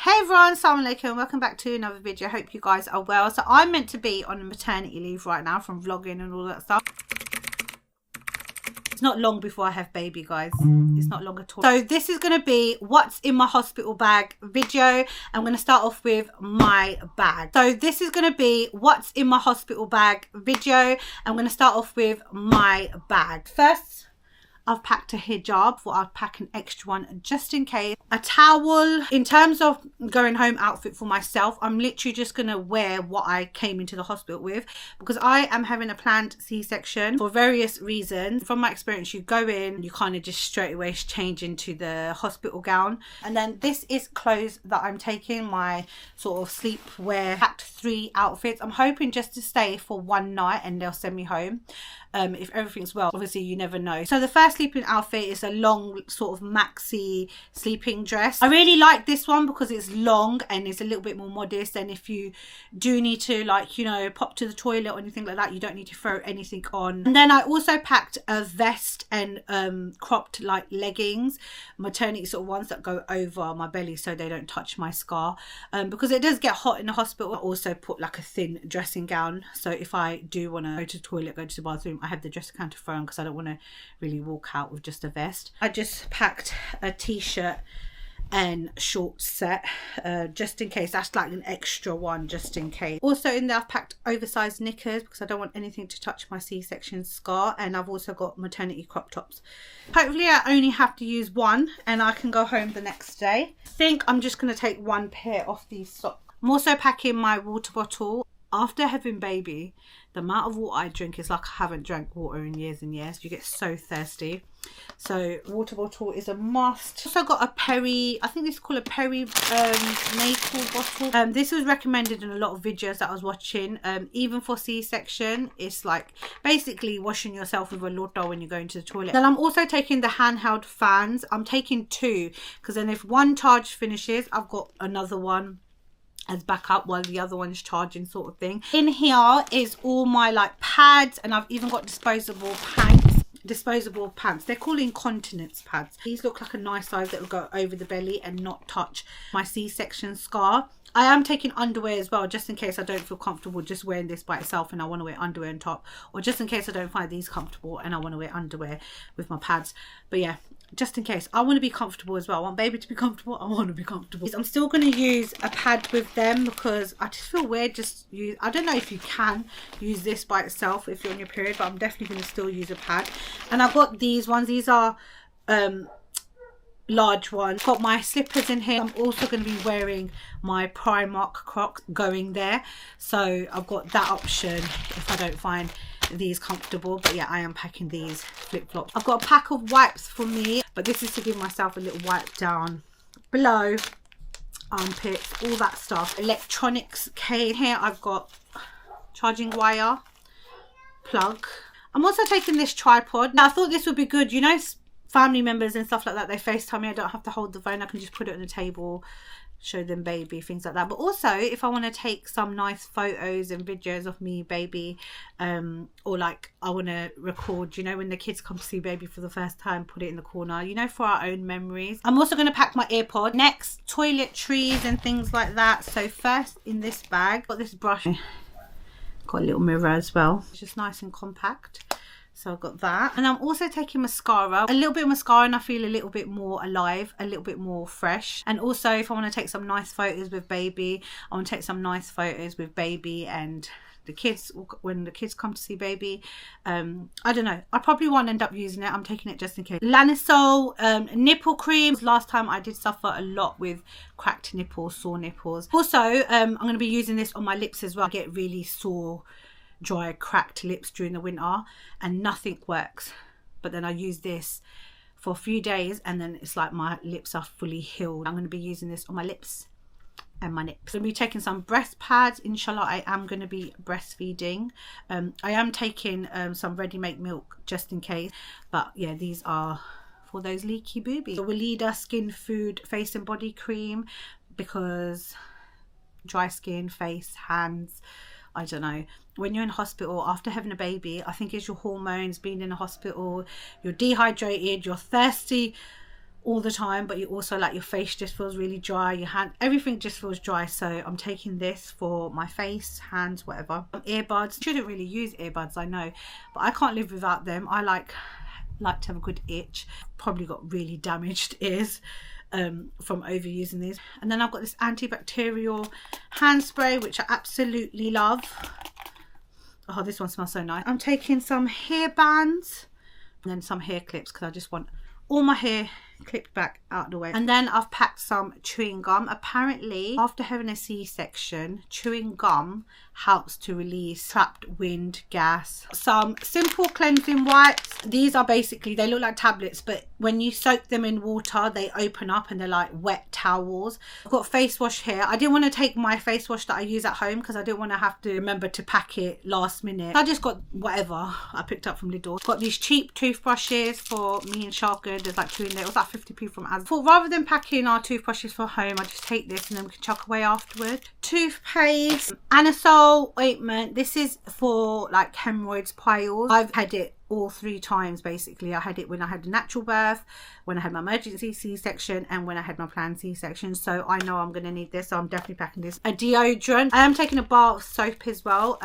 Hey everyone, assalamu alaikum, welcome back to another video. I hope you guys are well. So I'm meant to be on a maternity leave right now from vlogging and all that stuff. It's not long before I have baby, guys. It's not long at all. So this is going to be what's in my hospital bag video. I'm going to start off with my bag. So this is going to be what's in my hospital bag video. I'm going to start off with my bag. First, I've packed a hijab, or I'll pack an extra one just in case. A towel. In terms of going home outfit for myself, I'm literally just going to wear what I came into the hospital with, because I am having a planned C-section for various reasons. From my experience, you go in, you kind of just straight away change into the hospital gown. And then this is clothes that I'm taking, my sort of sleepwear. Packed 3 outfits. I'm hoping just to stay for one night and they'll send me home. If everything's well, obviously you never know. So the first sleeping outfit is a long sort of maxi sleeping dress. I really like this one because it's long and it's a little bit more modest, and if you do need to, like, you know, pop to the toilet or anything like that, you don't need to throw anything on. And then I also packed a vest and cropped like leggings, maternity sort of ones that go over my belly so they don't touch my scar, because it does get hot in the hospital. I also put like a thin dressing gown, so if I do want to go to the toilet, go to the bathroom, I have the dressing gown to throw on because I don't want to really walk out with just a vest. I just packed a t-shirt and shorts set just in case. That's like an extra one just in case. Also in there I've packed oversized knickers because I don't want anything to touch my C-section scar, and I've also got maternity crop tops. Hopefully I only have to use one and I can go home the next day. I think I'm just going to take one pair of these socks. I'm also packing my water bottle. After having baby, the amount of water I drink is like I haven't drank water in years and years. You get so thirsty. So water bottle is a must. Also got a Perry, I think this is called a Perry maple bottle. This was recommended in a lot of videos that I was watching. Even for C-section, it's like basically washing yourself with a lotta when you go into the toilet. Then I'm also taking the handheld fans. I'm taking 2 because then if one charge finishes, I've got another one as backup while the other one's charging, sort of thing. In here is all my like pads, and I've even got disposable pants. They're called incontinence pads. These look like a nice size that will go over the belly and not touch my C-section scar. I am taking underwear as well, just in case I don't feel comfortable just wearing this by itself and I want to wear underwear on top, or just in case I don't find these comfortable and I want to wear underwear with my pads. But yeah, just in case, I want to be comfortable as well. I want baby to be comfortable. I want to be comfortable. I'm still going to use a pad with them because I just feel weird just use. I don't know if you can use this by itself if you're on your period, but I'm definitely going to still use a pad. And I've got these ones. These are large ones. Got my slippers in here. I'm also going to be wearing my Primark Crocs going there, so I've got that option if I don't find these comfortable. But yeah, I am packing these flip-flops. I've got a pack of wipes for me, but this is to give myself a little wipe down below, armpits, all that stuff. Electronics case. Here I've got charging wire, plug. I'm also taking this tripod. Now I thought this would be good, you know, family members and stuff like that, they FaceTime me, I don't have to hold the phone, I can just put it on the table, show them baby, things like that. But also if I want to take some nice photos and videos of me, baby, or like I want to record, you know, when the kids come to see baby for the first time, put it in the corner, you know, for our own memories. I'm also going to pack my AirPod. Next, toiletries and things like that. So first in this bag, got this brush, got a little mirror as well, it's just nice and compact. So I've got that. And I'm also taking mascara. A little bit of mascara and I feel a little bit more alive, a little bit more fresh. And also if I want to take some nice photos with baby, I want to take some nice photos with baby and the kids when the kids come to see baby. I don't know, I probably won't end up using it. I'm taking it just in case. Lanisol nipple cream. Last time I did suffer a lot with cracked nipples, sore nipples. Also I'm going to be using this on my lips as well. I get really sore, dry, cracked lips during the winter and nothing works, but then I use this for a few days and then it's like my lips are fully healed. I'm going to be using this on my lips and my nips. I'm going to be taking some breast pads. Inshallah, I am going to be breastfeeding. I am taking some ready-made milk just in case, but yeah, these are for those leaky boobies. The Weleda Skin Food face and body cream, because dry skin, face, hands, I don't know, when you're in hospital after having a baby, I think it's your hormones, being in a hospital, you're dehydrated, you're thirsty all the time, but you also like your face just feels really dry, your hand, everything just feels dry. So I'm taking this for my face, hands, whatever. Earbuds, shouldn't really use earbuds, I know, but I can't live without them. I like to have a good itch. Probably got really damaged ears from overusing these. And then I've got this antibacterial hand spray, which I absolutely love. Oh, this one smells so nice. I'm taking some hair bands and then some hair clips because I just want all my hair clipped back out of the way. And then I've packed some chewing gum. Apparently after having a C-section, chewing gum helps to release trapped wind, gas. Some simple cleansing wipes. These are basically, they look like tablets, but when you soak them in water they open up and they're like wet towels. I've got face wash here. I didn't want to take my face wash that I use at home because I didn't want to have to remember to pack it last minute. I just got whatever I picked up from Lidl. Got these cheap toothbrushes for me and Sharka. There's like 2 in there. It was like 50p from Asda. For rather than packing our toothbrushes for home, I just take this and then we can chuck away afterwards. Toothpaste, anisole ointment. This is for like hemorrhoids, piles. I've had it all 3 times basically. I had it when I had a natural birth, when I had my emergency C-section, and when I had my planned C-section. So I know I'm going to need this, so I'm definitely packing this. A deodorant. I am taking a bar of soap as well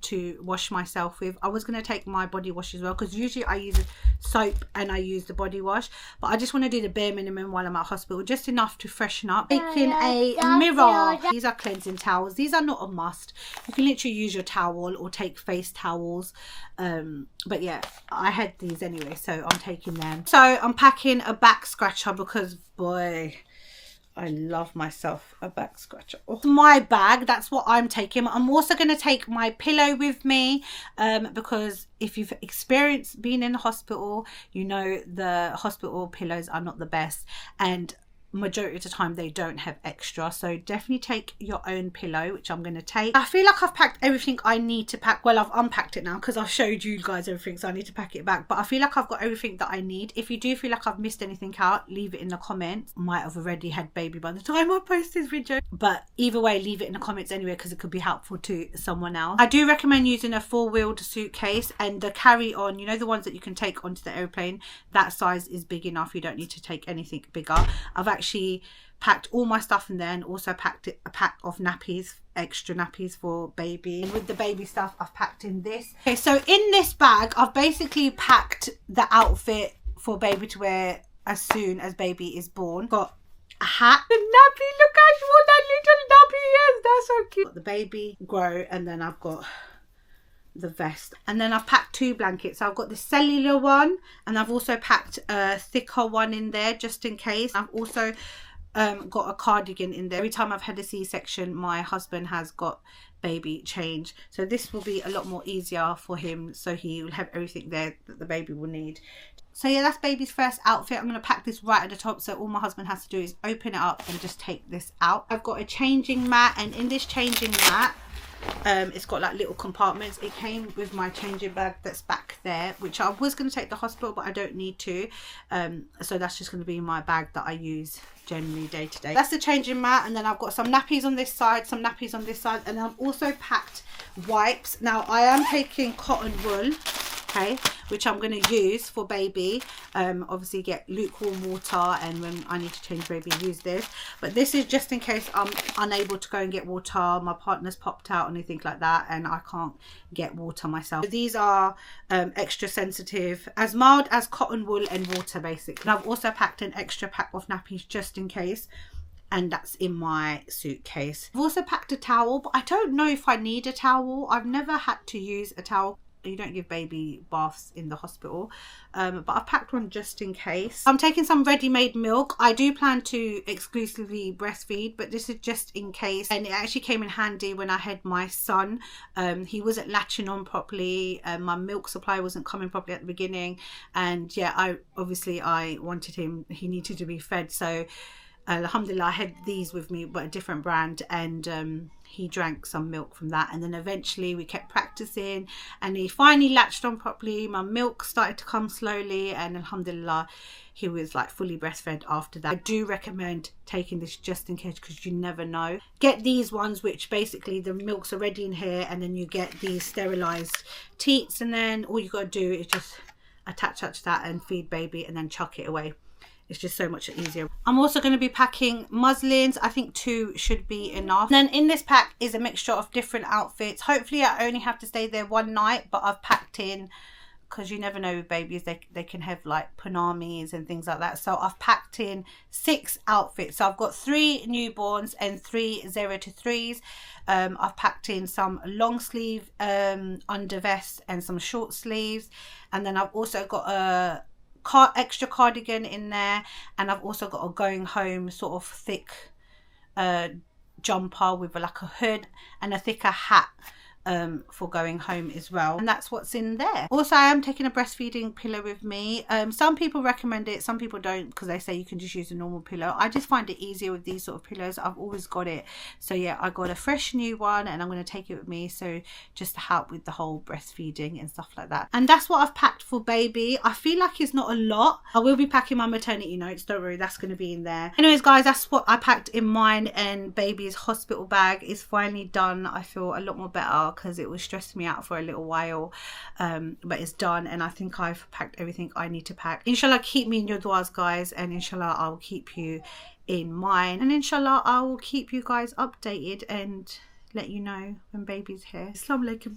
to wash myself with. I was going to take my body wash as well because usually I use soap and I use the body wash, but I just want to do the bare minimum while I'm at hospital, just enough to freshen up. Taking a mirror. These are cleansing towels. These are not a must. You can literally use your towel or take face towels, but yeah, I had these anyway, so I'm taking them. So I'm packing a back scratcher because boy, I love myself a back scratcher. Oh, my bag, that's what I'm taking. I'm also going to take my pillow with me because if you've experienced being in the hospital, you know the hospital pillows are not the best, and majority of the time they don't have extra. So definitely take your own pillow, which I'm going to take. I feel like I've packed everything I need to pack. Well, I've unpacked it now because I've showed you guys everything, so I need to pack it back, but I feel like I've got everything that I need. If you do feel like I've missed anything out, leave it in the comments. Might have already had baby by the time I post this video, but either way, leave it in the comments anyway because it could be helpful to someone else. I do recommend using a 4-wheeled suitcase, and the carry-on, you know, the ones that you can take onto the airplane, that size is big enough. You don't need to take anything bigger. I've actually packed all my stuff in there and also packed a pack of nappies, extra nappies for baby. And with the baby stuff I've packed in this. Okay, so in this bag I've basically packed the outfit for baby to wear as soon as baby is born. Got a hat, the nappy, look how small that little nappy is, that's so cute. Got the baby grow, and then I've got the vest, and then I've packed 2 blankets. So I've got the cellular one, and I've also packed a thicker one in there just in case. I've also got a cardigan in there. Every time I've had a C-section, my husband has got baby change, so this will be a lot more easier for him, so he will have everything there that the baby will need. So yeah, that's baby's first outfit. I'm going to pack this right at the top, so all my husband has to do is open it up and just take this out. I've got a changing mat, and in this changing mat it's got like little compartments. It came with my changing bag that's back there, which I was going to take to the hospital, but I don't need to, so that's just going to be my bag that I use generally day to day. That's the changing mat, and then I've got some nappies on this side, some nappies on this side, and I've also packed wipes. Now I am taking cotton wool, okay, which I'm going to use for baby. Obviously get lukewarm water, and when I need to change baby, use this. But this is just in case I'm unable to go and get water, my partner's popped out or anything like that, and I can't get water myself. So these are extra sensitive, as mild as cotton wool and water basically. And I've also packed an extra pack of nappies just in case, and that's in my suitcase. I've also packed a towel, but I don't know if I need a towel. I've never had to use a towel. You don't give baby baths in the hospital, but I've packed one just in case. I'm taking some ready-made milk. I do plan to exclusively breastfeed, but this is just in case, and it actually came in handy when I had my son. He wasn't latching on properly, my milk supply wasn't coming properly at the beginning, and yeah, I wanted him, he needed to be fed, so alhamdulillah I had these with me, but a different brand, and he drank some milk from that, and then eventually we kept practicing and he finally latched on properly. My milk started to come slowly, and alhamdulillah he was like fully breastfed after that. I do recommend taking this just in case, because you never know. Get these ones which basically the milk's already in here, and then you get these sterilized teats, and then all you got to do is just attach that and feed baby and then chuck it away. It's just so much easier. I'm also going to be packing muslins. I think 2 should be enough. And then in this pack is a mixture of different outfits. Hopefully I only have to stay there one night, but I've packed in, because you never know with babies, they can have like punamis and things like that. So I've packed in 6 outfits. So I've got 3 newborns and 3 0 to 3s. I've packed in some long sleeve undervests and some short sleeves, and then I've also got a extra cardigan in there, and I've also got a going home sort of thick jumper with like a hood and a thicker hat for going home as well. And that's what's in there. Also, I am taking a breastfeeding pillow with me. Some people recommend it, some people don't, because they say you can just use a normal pillow. I just find it easier with these sort of pillows. I've always got it. So yeah, I got a fresh new one and I'm going to take it with me, so just to help with the whole breastfeeding and stuff like that. And that's what I've packed for baby. I feel like it's not a lot. I will be packing my maternity notes, don't worry, that's going to be in there. Anyways guys, that's what I packed in mine, and baby's hospital bag is finally done. I feel a lot more better, because it was stressing me out for a little while, but it's done, and I think I've packed everything I need to pack. Inshallah, keep me in your duas guys, and inshallah I'll keep you in mine, and inshallah I will keep you guys updated and let you know when baby's here. Assalamu alaikum.